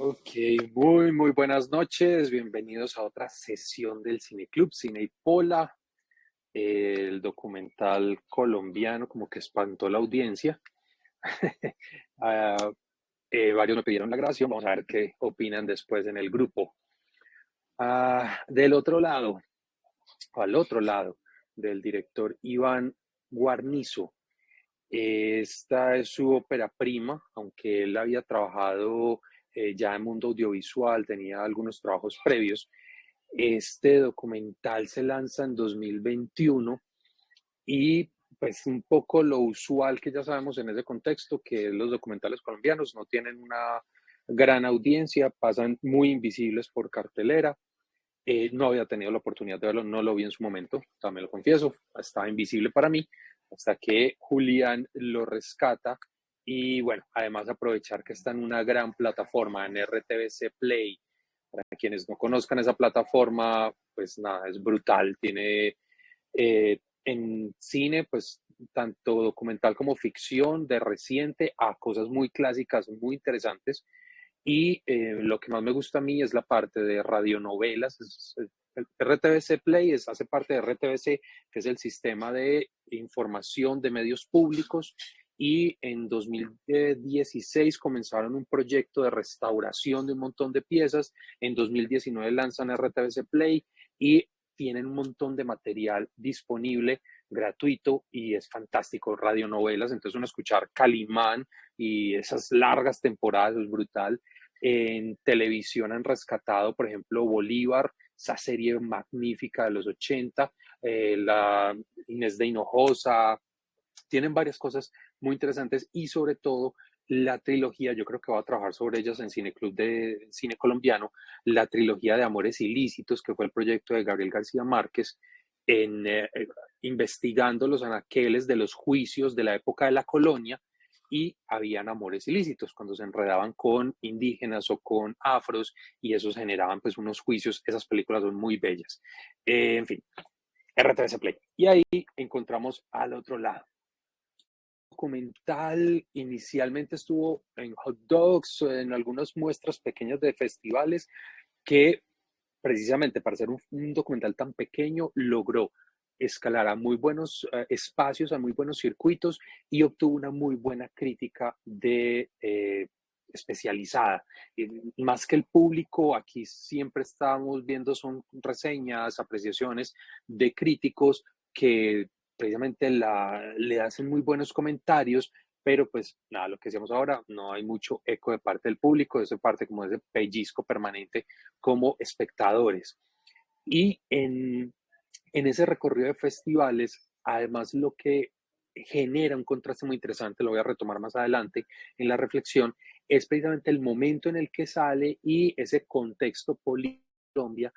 Ok, muy buenas noches. Bienvenidos a otra sesión del Cine Club, Cine y Pola, el documental colombiano como que espantó la audiencia. Ah, Varios me pidieron la grabación, vamos a ver qué opinan después en el grupo. Del otro lado, al otro lado, del director Iván Guarnizo. Esta es su ópera prima, aunque él había trabajado ya en mundo audiovisual, tenía algunos trabajos previos. Este documental se lanza en 2021 y pues un poco lo usual que ya sabemos en ese contexto, que los documentales colombianos no tienen una gran audiencia, pasan muy invisibles por cartelera. No había tenido la oportunidad de verlo, no lo vi en su momento, también lo confieso, estaba invisible para mí, hasta que Julián lo rescata. Y bueno, además aprovechar que está en una gran plataforma, en RTVC Play. Para quienes no conozcan esa plataforma, pues nada, es brutal. Tiene en cine, pues tanto documental como ficción, de reciente a cosas muy clásicas, muy interesantes. Y lo que más me gusta a mí es la parte de radionovelas. El RTVC Play hace parte de RTVC, que es el sistema de información de medios públicos. Y en 2016 comenzaron un proyecto de restauración de un montón de piezas. En 2019 lanzan RTVC Play y tienen un montón de material disponible gratuito y es fantástico. Radionovelas, entonces uno escuchar Calimán y esas largas temporadas es brutal. En televisión han rescatado, por ejemplo, Bolívar, esa serie magnífica de los 80, la Inés de Hinojosa, tienen varias cosas muy interesantes y sobre todo la trilogía, yo creo que voy a trabajar sobre ellas en Cine Club de Cine Colombiano, la trilogía de Amores Ilícitos, que fue el proyecto de Gabriel García Márquez, en, investigando los anaqueles de los juicios de la época de la colonia y habían amores ilícitos cuando se enredaban con indígenas o con afros y esos generaban pues unos juicios. Esas películas son muy bellas. En fin, RTS Play. Y ahí encontramos al otro lado documental inicialmente estuvo en hot dogs, en algunas muestras pequeñas de festivales, que precisamente para ser un documental tan pequeño logró escalar a muy buenos espacios, a muy buenos circuitos y obtuvo una muy buena crítica de especializada. Más que el público, aquí siempre estamos viendo son reseñas, apreciaciones de críticos que precisamente le hacen muy buenos comentarios, pero pues nada, lo que decíamos ahora, no hay mucho eco de parte del público, de parte como ese pellizco permanente como espectadores. Y en ese recorrido de festivales, además lo que genera un contraste muy interesante, lo voy a retomar más adelante en la reflexión, es precisamente el momento en el que sale y ese contexto político de Colombia,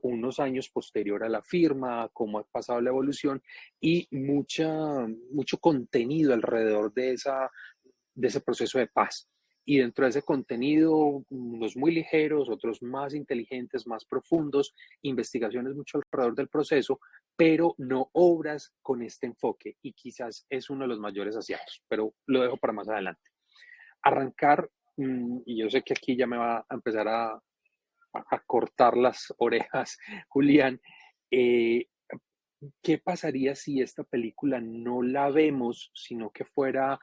unos años posterior a la firma, cómo ha pasado la evolución y mucho contenido alrededor de ese proceso de paz. Y dentro de ese contenido, unos muy ligeros, otros más inteligentes, más profundos, investigaciones mucho alrededor del proceso, pero no obras con este enfoque. Y quizás es uno de los mayores aciertos, pero lo dejo para más adelante. Arrancar, y yo sé que aquí ya me va a empezar a cortar las orejas, Julián. eh, ¿Qué pasaría si esta película no la vemos, sino que fuera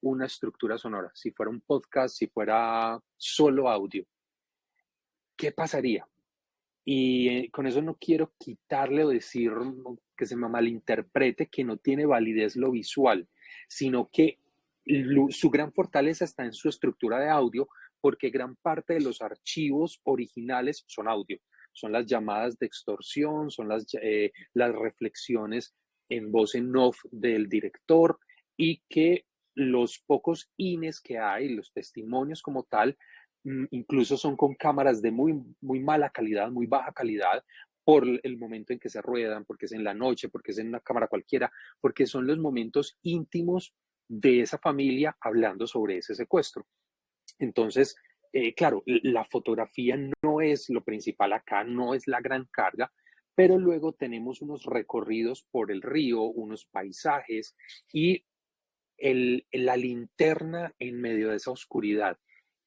una estructura sonora? Si fuera un podcast, si fuera solo audio, ¿qué pasaría? Y con eso no quiero quitarle o decir que se me malinterprete que no tiene validez lo visual, sino que su gran fortaleza está en su estructura de audio, porque gran parte de los archivos originales son audio. Son las llamadas de extorsión, son las reflexiones en voz en off del director y que los pocos ines que hay, los testimonios como tal, incluso son con cámaras de muy mala calidad, muy baja calidad, por el momento en que se ruedan, porque es en la noche, porque es en una cámara cualquiera, porque son los momentos íntimos de esa familia hablando sobre ese secuestro. Entonces, claro, la fotografía no es lo principal acá, no es la gran carga, pero luego tenemos unos recorridos por el río, unos paisajes y la linterna en medio de esa oscuridad.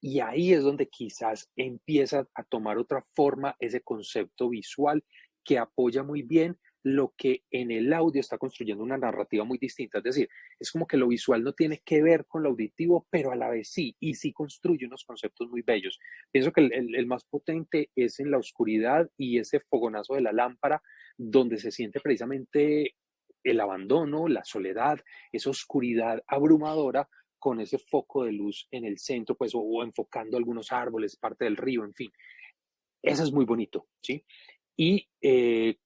Y ahí es donde quizás empieza a tomar otra forma ese concepto visual que apoya muy bien lo que en el audio está construyendo una narrativa muy distinta. Es decir, es como que lo visual no tiene que ver con lo auditivo, pero a la vez sí, y sí construye unos conceptos muy bellos. Pienso que el más potente es en la oscuridad y ese fogonazo de la lámpara, donde se siente precisamente el abandono, la soledad, esa oscuridad abrumadora con ese foco de luz en el centro, pues, o enfocando algunos árboles, parte del río, en fin. Eso es muy bonito, ¿sí? Y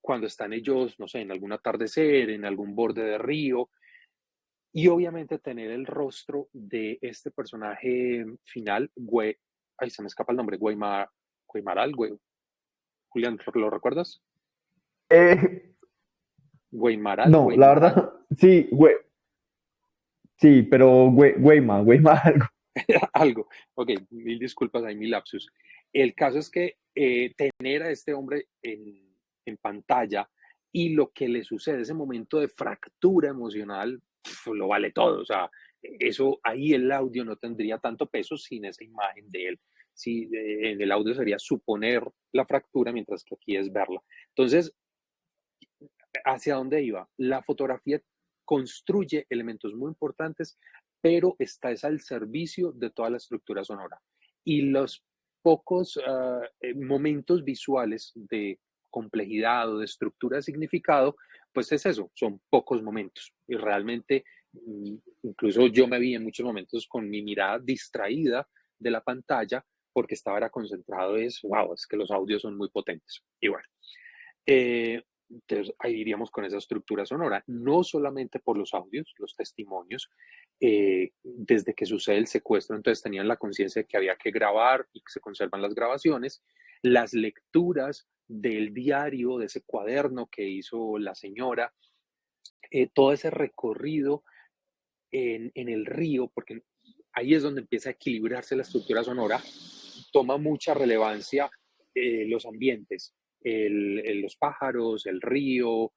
cuando están ellos, no sé, en algún atardecer, en algún borde de río, y obviamente tener el rostro de este personaje final, ay, se me escapa el nombre, Guaymaral, Julián, ¿lo recuerdas? Eh, Guaymaral, no, la Guaymaral, verdad, sí, güey, sí, pero Güeyma algo. algo. Ok, mil disculpas, hay mil lapsus. El caso es que tener a este hombre en pantalla y lo que le sucede, ese momento de fractura emocional, lo vale todo. O sea, eso ahí el audio no tendría tanto peso sin esa imagen de él. Sí, en el audio sería suponer la fractura, mientras que aquí es verla. Entonces, ¿hacia dónde iba? La fotografía construye elementos muy importantes, pero está es al servicio de toda la estructura sonora. Y los pocos momentos visuales de complejidad o de estructura de significado, pues es eso, son pocos momentos. Y realmente, incluso yo me vi en muchos momentos con mi mirada distraída de la pantalla porque estaba era concentrado, wow, es que los audios son muy potentes. Y bueno, entonces, ahí iríamos con esa estructura sonora, no solamente por los audios, los testimonios, desde que sucede el secuestro, entonces tenían la conciencia de que había que grabar y que se conservan las grabaciones, las lecturas del diario, de ese cuaderno que hizo la señora, todo ese recorrido en el río, porque ahí es donde empieza a equilibrarse la estructura sonora, toma mucha relevancia los ambientes, los pájaros, el río,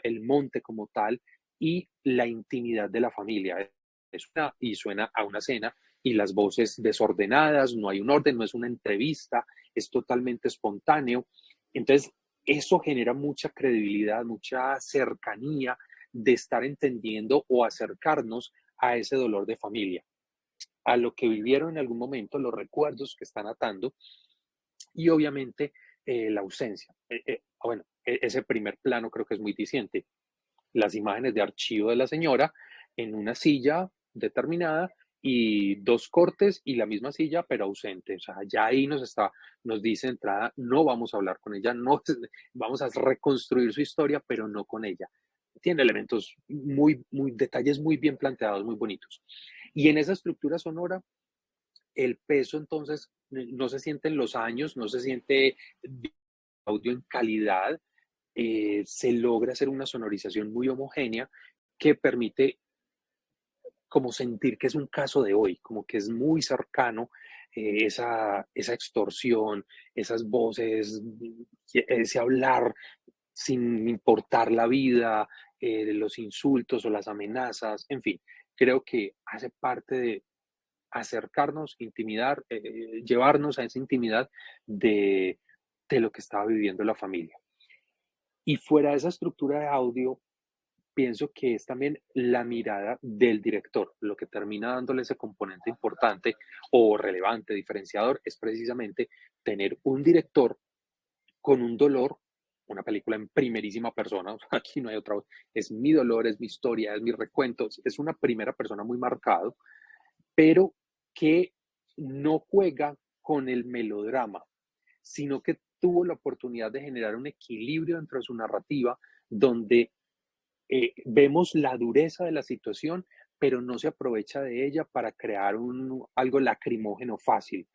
el monte como tal, y la intimidad de la familia. Y suena a una cena y las voces desordenadas, no hay un orden, no es una entrevista, es totalmente espontáneo. Entonces, eso genera mucha credibilidad, mucha cercanía de estar entendiendo o acercarnos a ese dolor de familia, a lo que vivieron en algún momento, los recuerdos que están atando y obviamente la ausencia. Bueno, ese primer plano creo que es muy diciente. Las imágenes de archivo de la señora en una silla determinada y dos cortes y la misma silla pero ausente. O sea, ya ahí nos dice de entrada, no vamos a hablar con ella, no vamos a reconstruir su historia, pero no con ella. Tiene elementos detalles muy bien planteados, muy bonitos. Y en esa estructura sonora el peso entonces no se siente en los años, no se siente audio en calidad, se logra hacer una sonorización muy homogénea que permite como sentir que es un caso de hoy, como que es muy cercano esa extorsión, esas voces, ese hablar sin importar la vida, los insultos o las amenazas, en fin, creo que hace parte de acercarnos, intimidar, llevarnos a esa intimidad de, de lo que estaba viviendo la familia. Y fuera de esa estructura de audio, pienso que es también la mirada del director. Lo que termina dándole ese componente importante o relevante, diferenciador, es precisamente tener un director con un dolor, una película en primerísima persona, aquí no hay otra, es mi dolor, es mi historia, es mi recuento, es una primera persona muy marcado, pero que no juega con el melodrama, sino que tuvo la oportunidad de generar un equilibrio dentro de su narrativa donde vemos la dureza de la situación, pero no se aprovecha de ella para crear algo lacrimógeno fácil.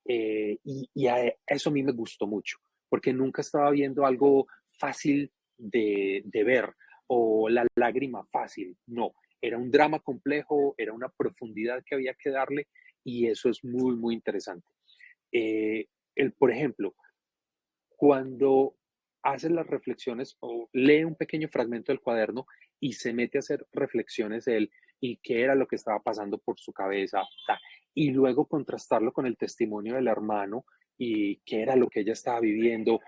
Eso a mí me gustó mucho, porque nunca estaba viendo algo fácil de ver o la lágrima fácil, no, era un drama complejo, era una profundidad que había que darle y eso es muy, muy interesante. Por ejemplo, cuando hace las reflexiones o lee un pequeño fragmento del cuaderno y se mete a hacer reflexiones de él y qué era lo que estaba pasando por su cabeza. y luego contrastarlo con el testimonio del hermano y qué era lo que ella estaba viviendo.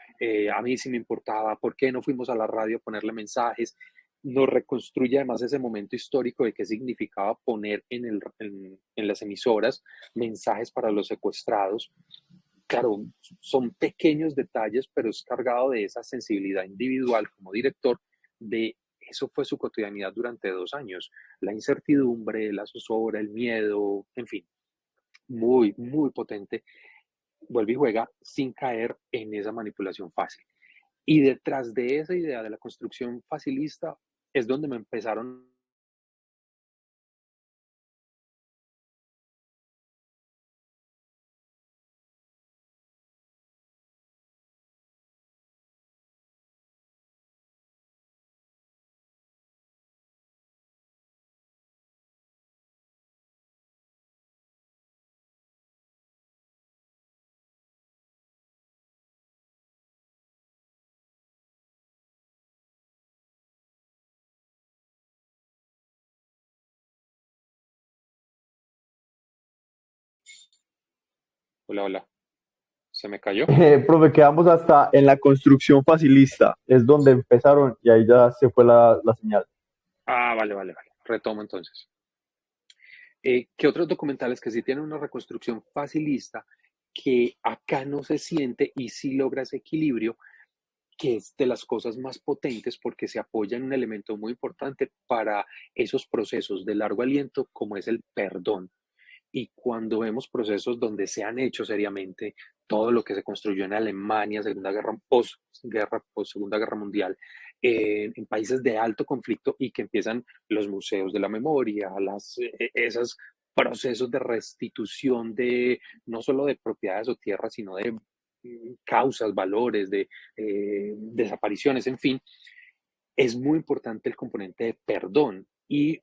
A mí sí me importaba, ¿por qué no fuimos a la radio a ponerle mensajes? Nos reconstruye además ese momento histórico de qué significaba poner en las emisoras mensajes para los secuestrados. Claro, son pequeños detalles, pero es cargado de esa sensibilidad individual como director de eso fue su cotidianidad durante 2 años. La incertidumbre, la zozobra, el miedo, en fin, muy, muy potente. Vuelve y juega sin caer en esa manipulación fácil. Y detrás de esa idea de la construcción facilista es donde me empezaron. Hola, hola, se me cayó. Profe, quedamos hasta en la construcción facilista, es donde empezaron y ahí ya se fue la señal. Ah, vale, vale, vale. Retomo entonces. ¿Qué otros documentales que sí tienen una reconstrucción facilista que acá no se siente y sí logra ese equilibrio, que es de las cosas más potentes porque se apoya en un elemento muy importante para esos procesos de largo aliento como es el perdón? Y cuando vemos procesos donde se han hecho seriamente todo lo que se construyó en Alemania, Segunda Guerra Mundial, en países de alto conflicto y que empiezan los museos de la memoria, esos procesos de restitución de no solo de propiedades o tierras, sino de causas, valores, de desapariciones, en fin, es muy importante el componente de perdón. Y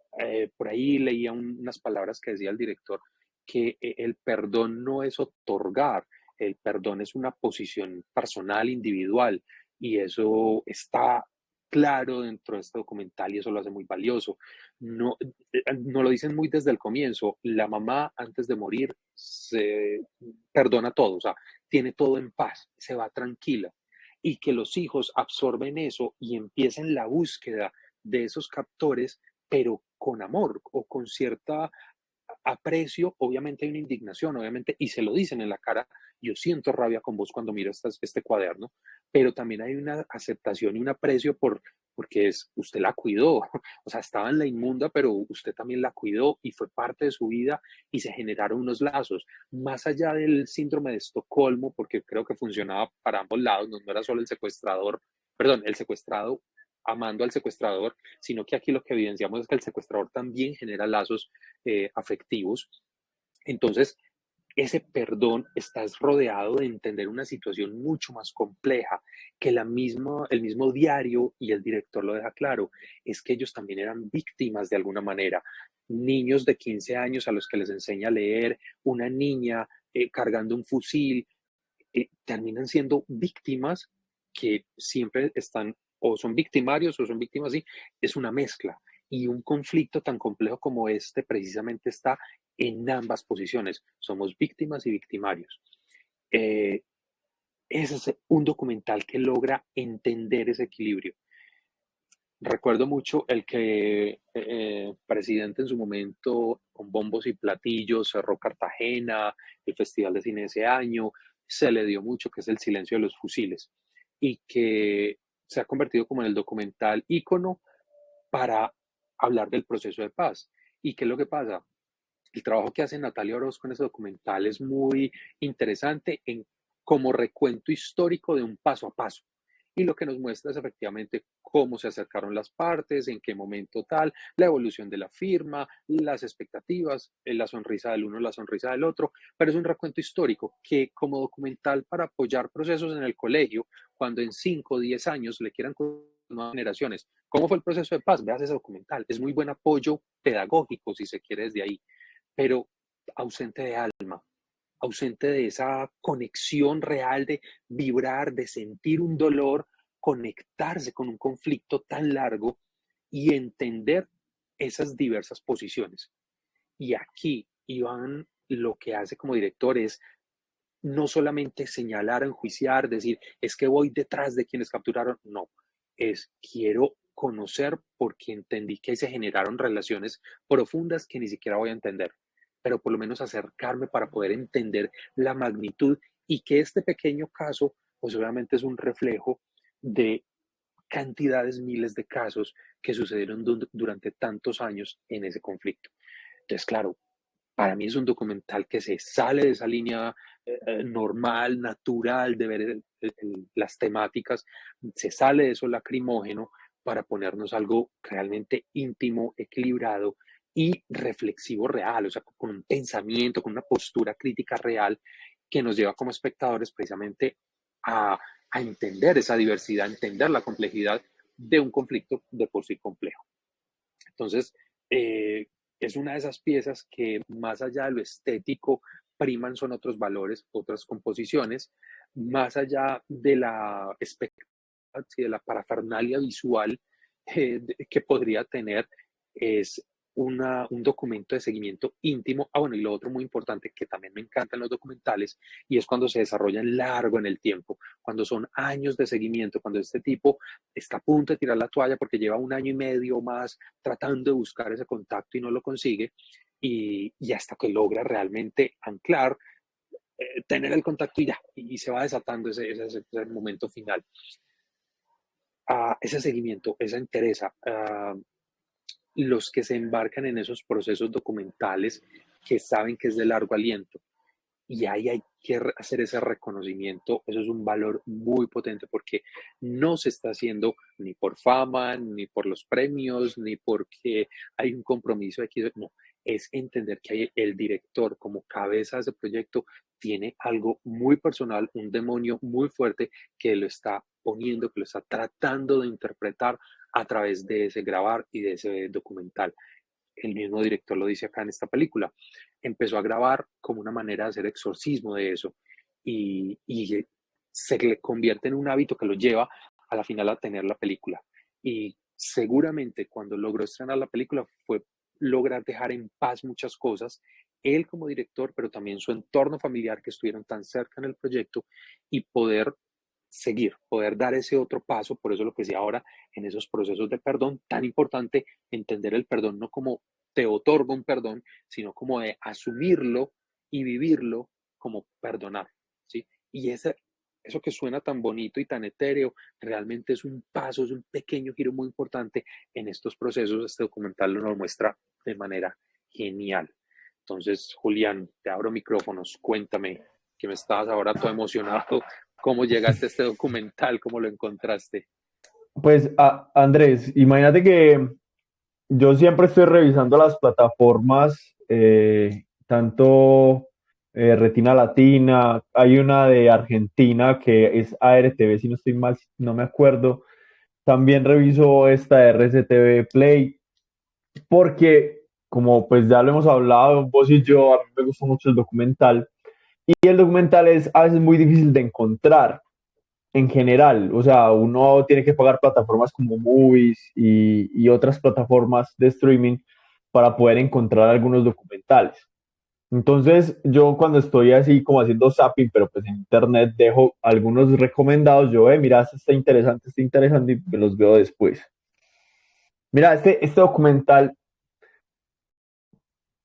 por ahí leía unas palabras que decía el director, que el perdón no es otorgar, el perdón es una posición personal, individual, y eso está claro dentro de este documental y eso lo hace muy valioso. No, no lo dicen muy desde el comienzo, la mamá antes de morir se perdona todo, o sea, tiene todo en paz, se va tranquila y que los hijos absorben eso y empiecen la búsqueda de esos captores, pero con amor o con cierta aprecio, obviamente hay una indignación, obviamente, y se lo dicen en la cara, yo siento rabia con vos cuando miro este cuaderno, pero también hay una aceptación y un aprecio porque usted la cuidó, o sea, estaba en la inmunda, pero usted también la cuidó y fue parte de su vida y se generaron unos lazos, más allá del síndrome de Estocolmo, porque creo que funcionaba para ambos lados, no era solo el secuestrador, perdón, el secuestrado amando al secuestrador, sino que aquí lo que evidenciamos es que el secuestrador también genera lazos afectivos. Entonces, ese perdón está rodeado de entender una situación mucho más compleja que el mismo diario y el director lo deja claro, es que ellos también eran víctimas de alguna manera. Niños de 15 años a los que les enseña a leer, una niña cargando un fusil, terminan siendo víctimas que siempre están o son victimarios o son víctimas, sí, es una mezcla. Y un conflicto tan complejo como este precisamente está en ambas posiciones. Somos víctimas y victimarios. Eh, ese es un documental que logra entender ese equilibrio. Recuerdo mucho el que presidente en su momento, con bombos y platillos, cerró Cartagena, el Festival de Cine ese año, se le dio mucho, que es El silencio de los fusiles, y que se ha convertido como en el documental ícono para hablar del proceso de paz. ¿Y qué es lo que pasa? El trabajo que hace Natalia Orozco en ese documental es muy interesante en como recuento histórico de un paso a paso. Y lo que nos muestra es efectivamente cómo se acercaron las partes, en qué momento tal, la evolución de la firma, las expectativas, la sonrisa del uno, la sonrisa del otro, pero es un recuento histórico que como documental para apoyar procesos en el colegio, cuando en 5 o 10 años le quieran con nuevas generaciones, ¿cómo fue el proceso de paz? Veas ese documental, es muy buen apoyo pedagógico, si se quiere, desde ahí, pero ausente de alma, ausente de esa conexión real de vibrar, de sentir un dolor, conectarse con un conflicto tan largo y entender esas diversas posiciones. Y aquí Iván lo que hace como director es no solamente señalar, enjuiciar, decir, es que voy detrás de quienes capturaron, no, es quiero conocer porque entendí que ahí se generaron relaciones profundas que ni siquiera voy a entender, pero por lo menos acercarme para poder entender la magnitud y que este pequeño caso, pues obviamente es un reflejo de cantidades, miles de casos que sucedieron durante tantos años en ese conflicto. Entonces, claro, para mí es un documental que se sale de esa línea normal, natural de ver las temáticas, se sale de eso lacrimógeno para ponernos algo realmente íntimo, equilibrado y reflexivo real, o sea, con un pensamiento, con una postura crítica real que nos lleva como espectadores precisamente a entender esa diversidad, a entender la complejidad de un conflicto de por sí complejo. Entonces, es una de esas piezas que más allá de lo estético priman son otros valores, otras composiciones, más allá de la expectativa y de la parafernalia visual que podría tener, es un documento de seguimiento íntimo. Ah, bueno, y lo otro muy importante que también me encantan los documentales, y es cuando se desarrollan largo en el tiempo, cuando son años de seguimiento, cuando este tipo está a punto de tirar la toalla porque lleva un año y medio más tratando de buscar ese contacto y no lo consigue, y hasta que logra realmente anclar, tener el contacto y se va desatando ese momento final. Ese seguimiento, esa interesa, los que se embarcan en esos procesos documentales que saben que es de largo aliento. Y ahí hay que hacer ese reconocimiento. Eso es un valor muy potente porque no se está haciendo ni por fama, ni por los premios, ni porque hay un compromiso aquí. No, es entender que hay el director como cabeza de ese proyecto tiene algo muy personal, un demonio muy fuerte que lo está poniendo, que lo está tratando de interpretar a través de ese grabar y de ese documental. El mismo director lo dice acá en esta película. Empezó a grabar como una manera de hacer exorcismo de eso y se le convierte en un hábito que lo lleva a la final a tener la película. Y seguramente cuando logró estrenar la película fue lograr dejar en paz muchas cosas, él como director, pero también su entorno familiar que estuvieron tan cerca en el proyecto y poder seguir, poder dar ese otro paso. Por eso lo que decía ahora, en esos procesos de perdón, tan importante entender el perdón no como te otorgo un perdón, sino como de asumirlo y vivirlo como perdonar, ¿sí? Y eso que suena tan bonito y tan etéreo, realmente es un paso, es un pequeño giro muy importante en estos procesos. Este documental nos lo muestra de manera genial. Entonces, Julián, te abro micrófonos, cuéntame, que me estabas ahora todo emocionado. ¿Cómo llegaste a este documental? ¿Cómo lo encontraste? Pues Andrés, imagínate que yo siempre estoy revisando las plataformas, tanto Retina Latina, hay una de Argentina que es ARTV, si no estoy mal, no me acuerdo. También reviso esta de RCTV Play, porque como pues ya lo hemos hablado vos y yo, a mí me gusta mucho el documental, y el documental es a veces muy difícil de encontrar en general. O sea, uno tiene que pagar plataformas como Movies y otras plataformas de streaming para poder encontrar algunos documentales. Entonces, yo cuando estoy así como haciendo zapping, pero pues en internet dejo algunos recomendados, yo, mira, este está interesante y me los veo después. Mira, este documental,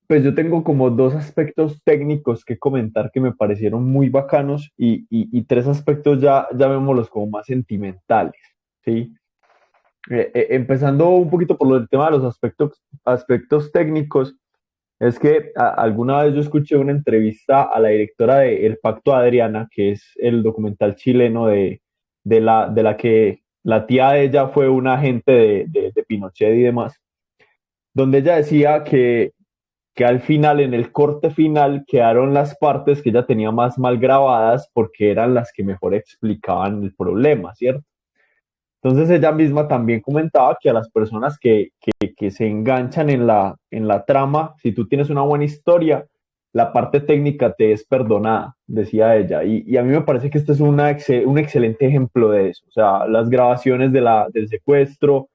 pues yo tengo como dos aspectos técnicos que comentar que me parecieron muy bacanos y tres aspectos ya llamémoslos como más sentimentales, ¿sí? Empezando un poquito por el tema de los aspectos técnicos, es que alguna vez yo escuché una entrevista a la directora de El Pacto de Adriana, que es el documental chileno de la que la tía de ella fue un agente de Pinochet y demás, donde ella decía que al final, en el corte final, quedaron las partes que ella tenía más mal grabadas porque eran las que mejor explicaban el problema, ¿cierto? Entonces ella misma también comentaba que a las personas que se enganchan en la trama, si tú tienes una buena historia, la parte técnica te es perdonada, decía ella. Y a mí me parece que este es un excelente ejemplo de eso. O sea, las grabaciones del secuestro,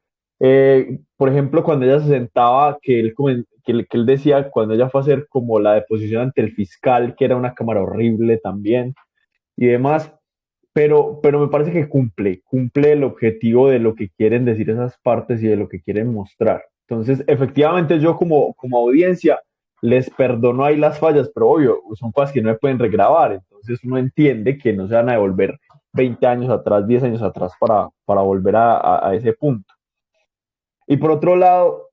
Por ejemplo, cuando ella se sentaba, que él decía cuando ella fue a hacer como la deposición ante el fiscal, que era una cámara horrible también y demás, pero me parece que cumple el objetivo de lo que quieren decir esas partes y de lo que quieren mostrar. Entonces, efectivamente, yo como audiencia les perdono ahí las fallas, pero obvio, son cosas que no me pueden regrabar, entonces uno entiende que no se van a devolver 20 años atrás, 10 años atrás para volver a ese punto. Y por otro lado,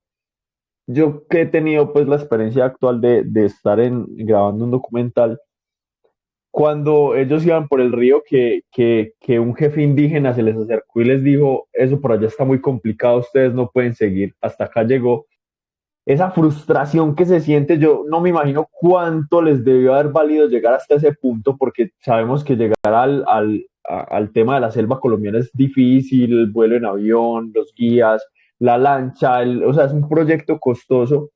yo que he tenido pues la experiencia actual de estar grabando un documental, cuando ellos iban por el río, que un jefe indígena se les acercó y les dijo, eso por allá está muy complicado, ustedes no pueden seguir, hasta acá llegó. Esa frustración que se siente, yo no me imagino cuánto les debió haber valido llegar hasta ese punto, porque sabemos que llegar al tema de la selva colombiana es difícil, el vuelo en avión, los guías, la lancha, o sea, es un proyecto costoso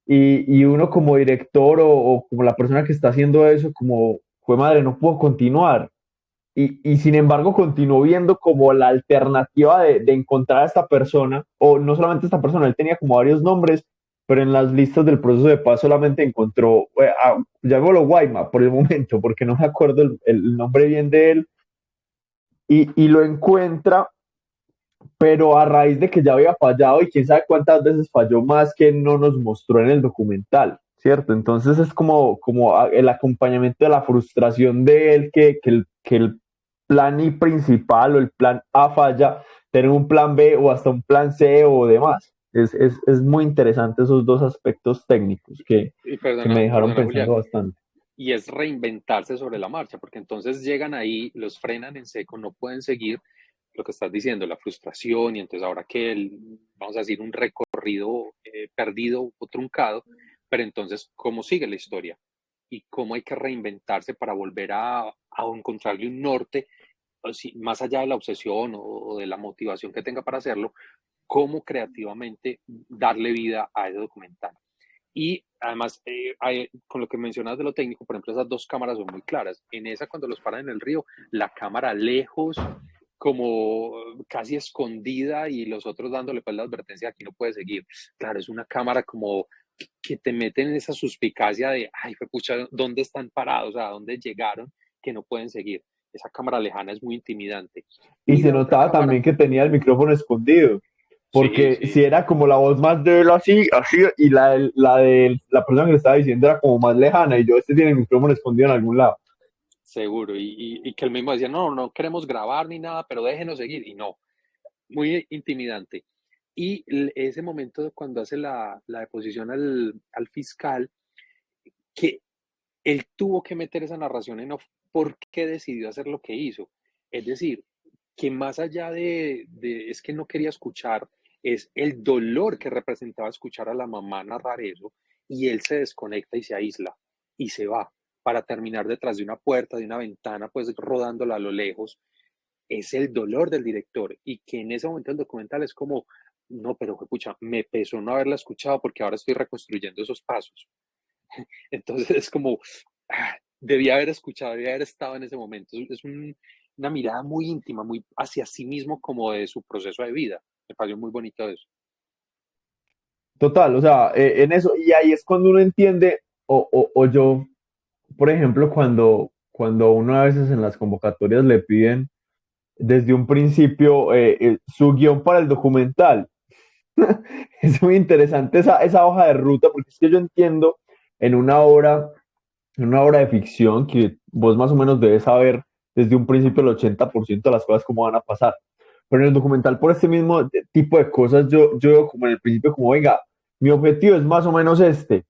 y uno como director o como la persona que está haciendo eso, como, fue madre, no puedo continuar. Y sin embargo continuó viendo como la alternativa de encontrar a esta persona, o no solamente esta persona, él tenía como varios nombres, pero en las listas del proceso de paz solamente encontró, llamémoslo Guayma por el momento, porque no me acuerdo el nombre bien de él, y lo encuentra pero a raíz de que ya había fallado y quién sabe cuántas veces falló más que no nos mostró en el documental, ¿cierto? Entonces es como el acompañamiento de la frustración de él, que el plan y principal o el plan A falla, tener un plan B o hasta un plan C o demás. Es muy interesante esos dos aspectos técnicos Y que me dejaron perdona, pensando Julián, bastante. y es reinventarse sobre la marcha, porque entonces llegan ahí, los frenan en seco, no pueden seguir lo que estás diciendo, la frustración, y entonces ahora que vamos a decir, un recorrido perdido o truncado, pero entonces, ¿cómo sigue la historia? Y cómo hay que reinventarse para volver a encontrarle un norte, más allá de la obsesión o de la motivación que tenga para hacerlo, cómo creativamente darle vida a ese documental. Y además, con lo que mencionas de lo técnico, por ejemplo, esas dos cámaras son muy claras. En esa, cuando los paran en el río, la cámara lejos, como casi escondida, y los otros dándole pues la advertencia, aquí no puede seguir. Claro, es una cámara como que te mete en esa suspicacia de, ay, pucha, ¿dónde están parados? ¿A dónde llegaron? Que no pueden seguir. Esa cámara lejana es muy intimidante. Y Y se la otra notaba cámara, también que tenía el micrófono escondido, sí, porque si sí, era como la voz más de él así, así, y de la persona que le estaba diciendo era como más lejana, y yo, este tiene el micrófono escondido en algún lado. seguro. Y que él mismo decía, no, no queremos grabar ni nada, pero déjenos seguir. Y no, muy intimidante. Y ese momento de cuando hace la deposición al fiscal, que él tuvo que meter esa narración en off porque decidió hacer lo que hizo. Es decir, que más allá es que no quería escuchar, es el dolor que representaba escuchar a la mamá narrar eso, y él se desconecta y se aísla y se va para terminar detrás de una puerta, de una ventana, pues rodándola a lo lejos. Es el dolor del director, y que en ese momento el documental es como, no, pero escucha, me pesó no haberla escuchado porque ahora estoy reconstruyendo esos pasos. Entonces es como, debía haber escuchado, debía haber estado en ese momento. Es una mirada muy íntima, muy hacia sí mismo, como de su proceso de vida. Me pareció muy bonito eso. Total, o sea, en eso, y ahí es cuando uno entiende, o yo, por ejemplo, cuando uno a veces en las convocatorias le piden desde un principio su guión para el documental. Es muy interesante esa hoja de ruta, porque es que yo entiendo en una obra de ficción que vos más o menos debes saber desde un principio el 80% de las cosas cómo van a pasar. Pero en el documental, por este mismo tipo de cosas, yo veo como en el principio, como, venga, mi objetivo es más o menos este,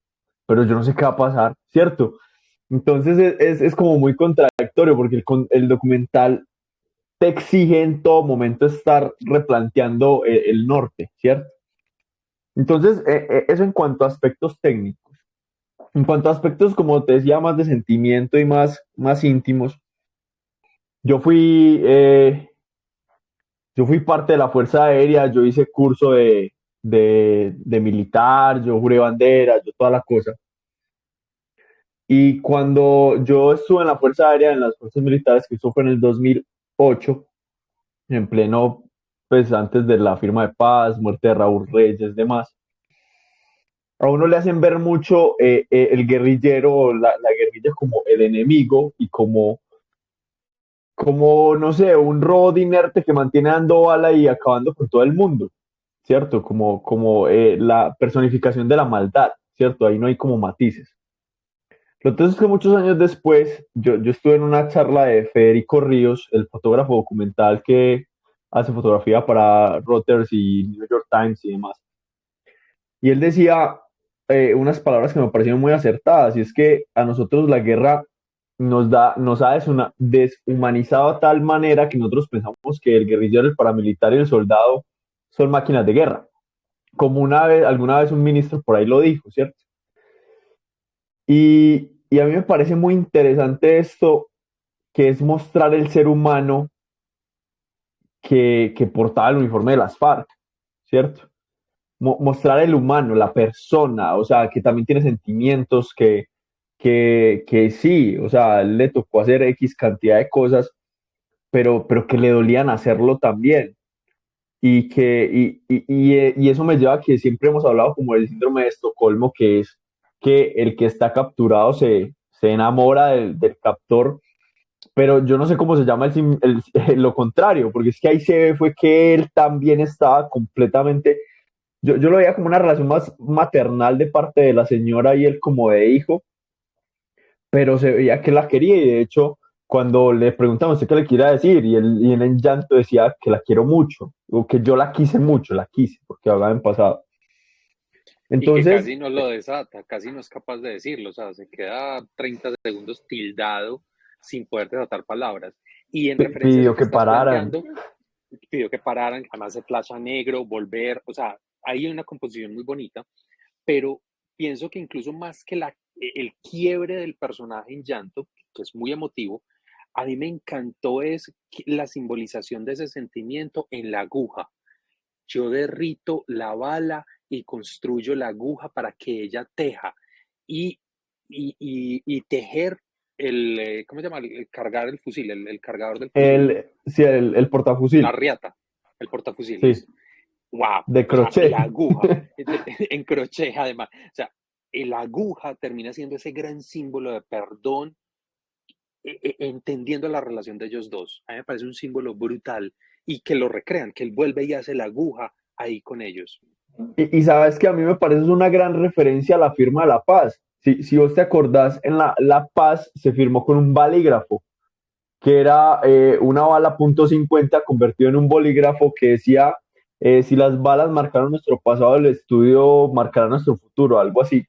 pero yo no sé qué va a pasar, ¿cierto? Entonces es como muy contradictorio, porque el documental te exige en todo momento estar replanteando el norte, ¿cierto? Entonces, eso en cuanto a aspectos técnicos. En cuanto a aspectos, como te decía, más de sentimiento y más íntimos, yo fui, eh, yo fui parte de la Fuerza Aérea, yo hice curso de militar, yo juré bandera, yo toda la cosa. Y cuando yo estuve en la Fuerza Aérea, en las fuerzas militares, que eso fue en el 2008, en pleno pues antes de la firma de paz, muerte de Raúl Reyes, demás, a uno le hacen ver mucho el guerrillero, la guerrilla como el enemigo y como, no sé, un robot inerte que mantiene dando bala y acabando con todo el mundo, ¿cierto? Como la personificación de la maldad, ¿cierto? Ahí no hay como matices. Lo entonces es que muchos años después, yo estuve en una charla de Federico Ríos, el fotógrafo documental que hace fotografía para Reuters y New York Times y demás. Y él decía unas palabras que me parecieron muy acertadas, y es que a nosotros la guerra nos ha deshumanizado a tal manera que nosotros pensamos que el guerrillero, el paramilitar y el soldado son máquinas de guerra, como alguna vez un ministro por ahí lo dijo, ¿cierto? Y a mí me parece muy interesante esto, que es mostrar el ser humano que portaba el uniforme de las FARC, ¿cierto? Mostrar el humano, la persona, o sea, que también tiene sentimientos, que sí, o sea, le tocó hacer X cantidad de cosas, pero que le dolían hacerlo también. Y eso me lleva a que siempre hemos hablado como del síndrome de Estocolmo, que es que el que está capturado se enamora del captor, pero yo no sé cómo se llama lo contrario, porque es que ahí se ve fue que él también estaba completamente, yo lo veía como una relación más maternal de parte de la señora y él como de hijo, pero se veía que la quería y de hecho cuando le preguntamos usted qué le quiere decir y él en llanto decía que la quiero mucho o que yo la quise mucho, la quise porque hablaba en pasado. Y que Entonces, casi no lo desata, casi no es capaz de decirlo, o sea, se queda 30 segundos tildado sin poder desatar palabras. Y en referencia a pidió eso que que estás pararan. planteando, pidió que pararan, además se flash a negro, volver, o sea, hay una composición muy bonita, pero pienso que incluso más que el quiebre del personaje en llanto, que es muy emotivo, a mí me encantó es la simbolización de ese sentimiento en la aguja. Yo derrito la bala y construyo la aguja para que ella teja. Y, y tejer ¿cómo se llama? Cargar el fusil, el cargador del fusil, Sí, el la portafusil, riata, el portafusil, sí, listo. Wow, de o sea, crochet. la aguja, en crochet además, o sea, la aguja termina siendo ese gran símbolo de perdón, entendiendo la relación de ellos dos. A mí me parece un símbolo brutal y que lo recrean, que él vuelve y hace la aguja ahí con ellos. Y sabes que a mí me parece una gran referencia a la firma de la paz. Si vos te acordás, en la paz se firmó con un balígrafo, que era una bala .50 convertido en un bolígrafo que decía, si las balas marcaron nuestro pasado, el estudio marcará nuestro futuro, algo así.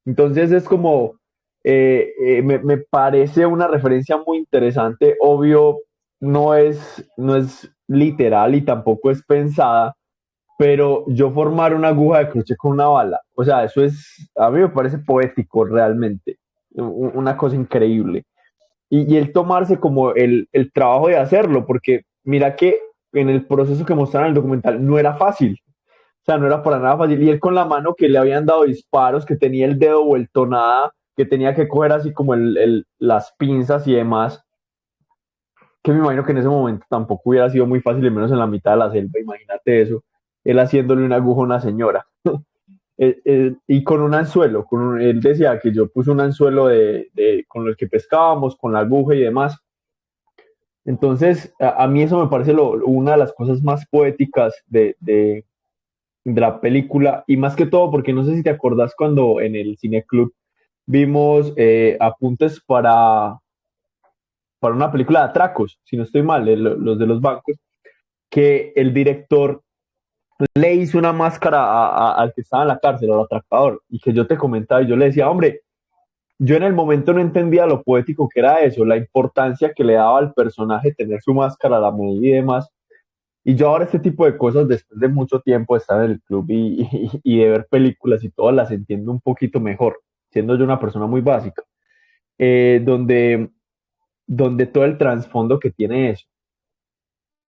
Entonces es como, me parece una referencia muy interesante, obvio, no es literal y tampoco es pensada, pero yo formar una aguja de crochet con una bala, o sea, eso es, a mí me parece poético realmente, una cosa increíble. Y el tomarse como el trabajo de hacerlo, porque mira que en el proceso que mostraron en el documental no era fácil, o sea, no era para nada fácil. Y él con la mano que le habían dado disparos, que tenía el dedo vuelto nada, que tenía que coger así como las pinzas y demás, que me imagino que en ese momento tampoco hubiera sido muy fácil, y menos en la mitad de la selva, imagínate eso, él haciéndole una aguja a una señora. Y con un anzuelo, él decía que yo puse un anzuelo con el que pescábamos, con la aguja y demás. Entonces, a mí eso me parece una de las cosas más poéticas de la película, y más que todo porque no sé si te acordás cuando en el Cineclub vimos apuntes para una película de atracos, si no estoy mal, los de los bancos, que el director le hizo una máscara al que estaba en la cárcel, al atracador, y que yo te comentaba y yo le decía, hombre, yo en el momento no entendía lo poético que era eso, la importancia que le daba al personaje tener su máscara, la medida y demás. Y yo ahora este tipo de cosas, después de mucho tiempo de estar en el club y de ver películas y todas, las entiendo un poquito mejor, siendo yo una persona muy básica, eh, donde, donde todo el trasfondo que tiene eso,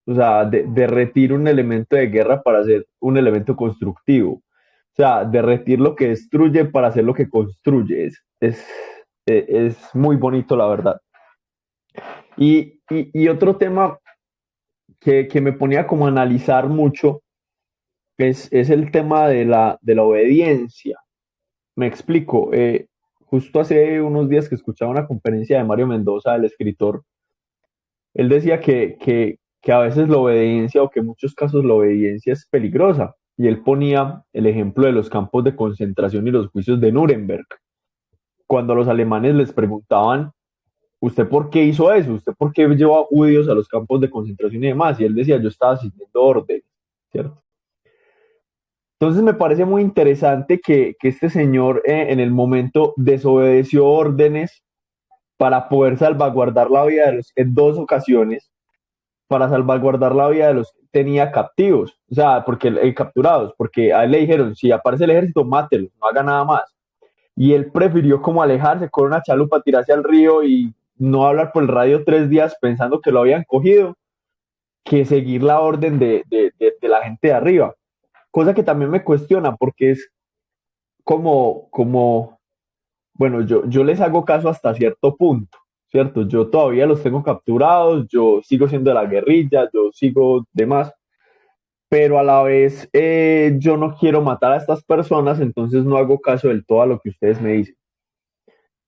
o sea, derretir un elemento de guerra para hacer un elemento constructivo, o sea, derretir lo que destruye para hacer lo que construye, es muy bonito, la verdad. Y otro tema que me ponía como a analizar mucho es el tema de la obediencia. Me explico. Justo hace unos días que escuchaba una conferencia de Mario Mendoza, el escritor, él decía que a veces la obediencia o que en muchos casos la obediencia es peligrosa. Y él ponía el ejemplo de los campos de concentración y los juicios de Nuremberg. Cuando los alemanes les preguntaban, ¿usted por qué hizo eso? ¿Usted por qué llevó a judíos a los campos de concentración y demás? Y él decía, yo estaba siguiendo órdenes, ¿cierto? Entonces me parece muy interesante que este señor en el momento desobedeció órdenes para poder salvaguardar la vida de los, en dos ocasiones, para salvaguardar la vida de los que tenía captivos, o sea, porque capturados, porque a él le dijeron, si aparece el ejército, mátelo, no haga nada más. Y él prefirió como alejarse con una chalupa, tirarse al río y no hablar por el radio 3 días pensando que lo habían cogido, que seguir la orden de la gente de arriba. Cosa que también me cuestiona porque es como bueno, yo les hago caso hasta cierto punto, ¿cierto? Yo todavía los tengo capturados, yo sigo siendo de la guerrilla, yo sigo demás, pero a la vez yo no quiero matar a estas personas, entonces no hago caso del todo a lo que ustedes me dicen.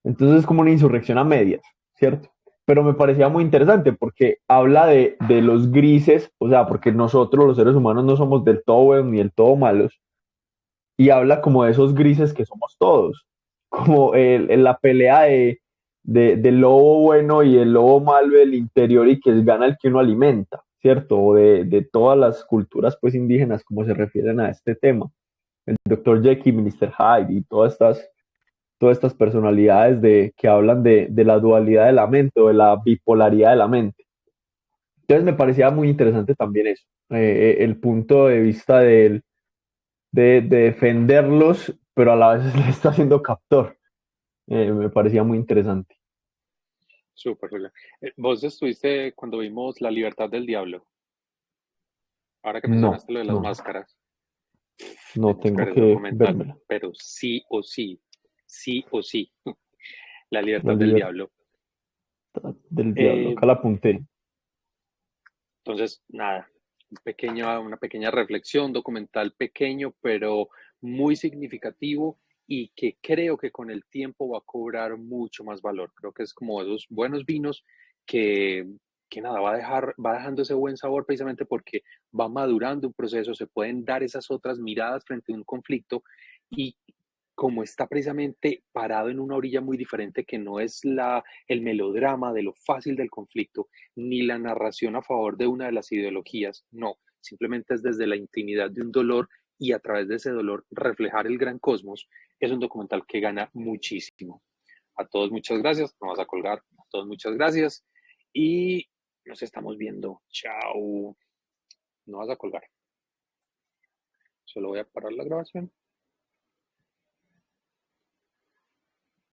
Entonces es como una insurrección a medias, ¿cierto? Pero me parecía muy interesante porque habla de los grises, o sea, porque nosotros los seres humanos no somos del todo buenos ni del todo malos, y habla como de esos grises que somos todos, como la pelea del lobo bueno y el lobo malo del interior y que gana el que uno alimenta, ¿cierto? O de todas las culturas pues indígenas como se refieren a este tema. El Dr. Jekyll, Mr. Hyde y todas estas personalidades que hablan de la dualidad de la mente o de la bipolaridad de la mente. Entonces me parecía muy interesante también eso, el punto de vista de defenderlos, pero a la vez le está haciendo captor. Me parecía muy interesante. Súper, Julia. Vos estuviste cuando vimos La Libertad del Diablo, ahora que No, mencionaste lo de las no, máscaras. no Tenés que tengo ver ese que documental, vérmela. pero sí o sí, sí o sí, La La Libertad del libertad Diablo. del diablo, Eh, acá la apunté. entonces, nada, una pequeña reflexión, documental pequeño, pero muy significativo y que creo que con el tiempo va a cobrar mucho más valor. Creo que es como esos buenos vinos que, que nada, va dejando ese buen sabor precisamente porque va madurando un proceso, se pueden dar esas otras miradas frente a un conflicto y como está precisamente parado en una orilla muy diferente que no es el melodrama de lo fácil del conflicto, ni la narración a favor de una de las ideologías, no, simplemente es desde la intimidad de un dolor y a través de ese dolor reflejar el gran cosmos, es un documental que gana muchísimo. A todos muchas gracias, no vas a colgar, a todos muchas gracias y nos estamos viendo. Chao. No vas a colgar. Solo voy a parar la grabación.